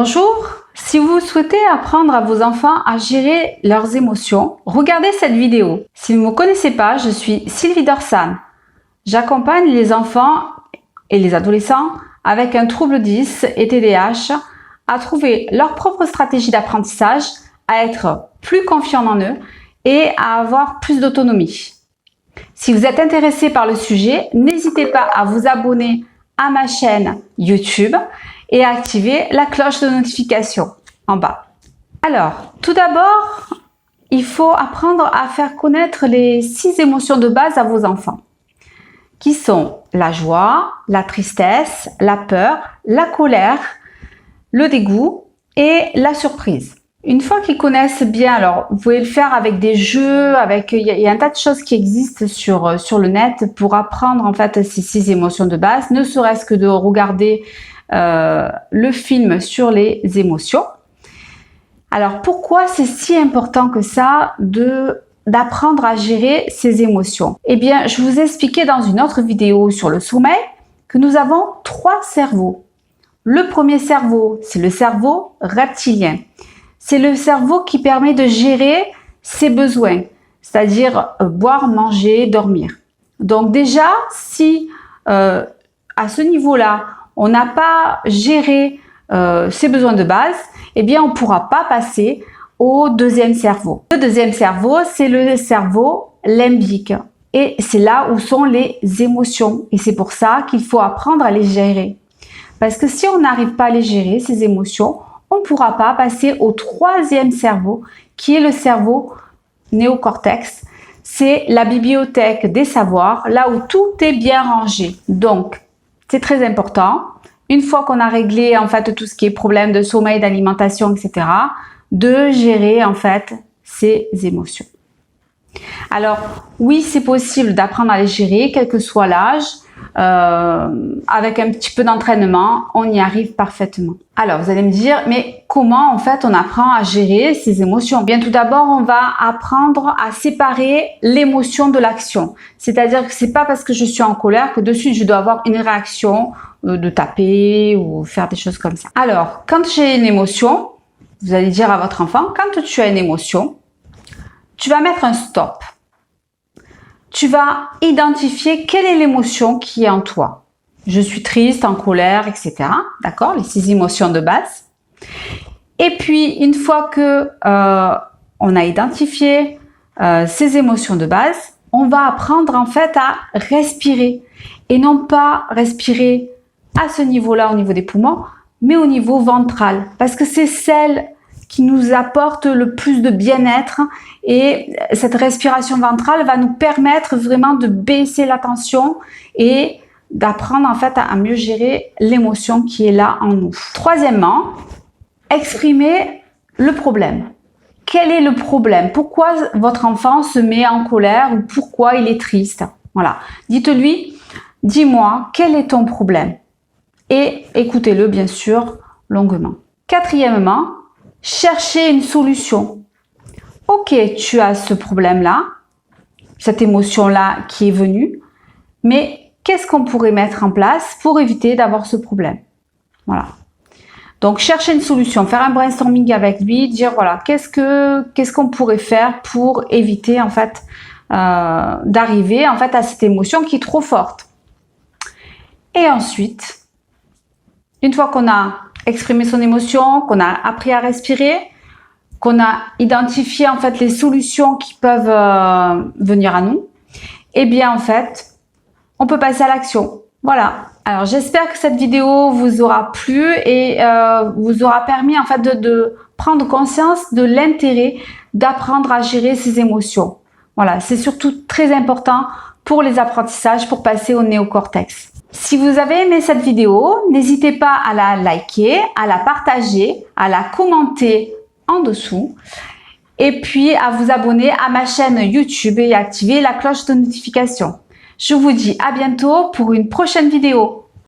Bonjour, si vous souhaitez apprendre à vos enfants à gérer leurs émotions, regardez cette vidéo. Si vous ne me connaissez pas, je suis Sylvie Dorsan. J'accompagne les enfants et les adolescents avec un trouble 10 et TDAH à trouver leur propre stratégie d'apprentissage, à être plus confiants en eux et à avoir plus d'autonomie. Si vous êtes intéressé par le sujet, n'hésitez pas à vous abonner à ma chaîne YouTube et à activer la cloche de notification en bas. Alors, tout d'abord, il faut apprendre à faire connaître les 6 émotions de base à vos enfants, qui sont la joie, la tristesse, la peur, la colère, le dégoût et la surprise. Une fois qu'ils connaissent bien, alors vous pouvez le faire avec des jeux, il y a un tas de choses qui existent sur le net pour apprendre en fait ces 6 émotions de base, ne serait-ce que de regarder le film sur les émotions. Alors pourquoi c'est si important que ça d'apprendre à gérer ces émotions? Eh bien, je vous ai expliqué dans une autre vidéo sur le sommeil que nous avons 3 cerveaux. Le premier cerveau, c'est le cerveau reptilien. C'est le cerveau qui permet de gérer ses besoins, c'est-à-dire boire, manger, dormir. Donc déjà, si à ce niveau-là, on n'a pas géré ses besoins de base, eh bien on ne pourra pas passer au deuxième cerveau. Le deuxième cerveau, c'est le cerveau limbique. Et c'est là où sont les émotions. Et c'est pour ça qu'il faut apprendre à les gérer. Parce que si on n'arrive pas à les gérer, ces émotions, on ne pourra pas passer au 3e cerveau, qui est le cerveau néocortex. C'est la bibliothèque des savoirs, là où tout est bien rangé. Donc, c'est très important. Une fois qu'on a réglé en fait tout ce qui est problème de sommeil, d'alimentation, etc., de gérer en fait ces émotions. Alors, oui, c'est possible d'apprendre à les gérer, quel que soit l'âge. Avec un petit peu d'entraînement, on y arrive parfaitement. Alors, vous allez me dire, mais comment en fait on apprend à gérer ces émotions? Bien, tout d'abord, on va apprendre à séparer l'émotion de l'action. C'est-à-dire que c'est pas parce que je suis en colère que de suite je dois avoir une réaction de taper ou faire des choses comme ça. Alors, quand j'ai une émotion, vous allez dire à votre enfant, quand tu as une émotion, tu vas mettre un stop. Tu vas identifier quelle est l'émotion qui est en toi. Je suis triste, en colère, etc. D'accord? Les 6 émotions de base. Et puis, une fois que on a identifié ces émotions de base, on va apprendre en fait à respirer. Et non pas respirer à ce niveau-là, au niveau des poumons, mais au niveau ventral. Parce que c'est celle qui nous apporte le plus de bien-être et cette respiration ventrale va nous permettre vraiment de baisser la tension et d'apprendre en fait à mieux gérer l'émotion qui est là en nous. Troisièmement, exprimer le problème. Quel est le problème? Pourquoi votre enfant se met en colère ou pourquoi il est triste? Voilà. Dites-lui, dis-moi, quel est ton problème? Et écoutez-le bien sûr longuement. Quatrièmement, chercher une solution. Ok, tu as ce problème-là, cette émotion-là qui est venue, mais qu'est-ce qu'on pourrait mettre en place pour éviter d'avoir ce problème? Voilà. Donc, chercher une solution, faire un brainstorming avec lui, dire voilà, qu'est-ce qu'on pourrait faire pour éviter en fait d'arriver en fait à cette émotion qui est trop forte. Et ensuite, une fois qu'on a exprimer son émotion, qu'on a appris à respirer, qu'on a identifié en fait les solutions qui peuvent venir à nous, et bien en fait, on peut passer à l'action. Voilà. Alors j'espère que cette vidéo vous aura plu et vous aura permis en fait de prendre conscience de l'intérêt d'apprendre à gérer ses émotions. Voilà, c'est surtout très important pour les apprentissages, pour passer au néocortex. Si vous avez aimé cette vidéo, n'hésitez pas à la liker, à la partager, à la commenter en dessous et puis à vous abonner à ma chaîne YouTube et activer la cloche de notification. Je vous dis à bientôt pour une prochaine vidéo.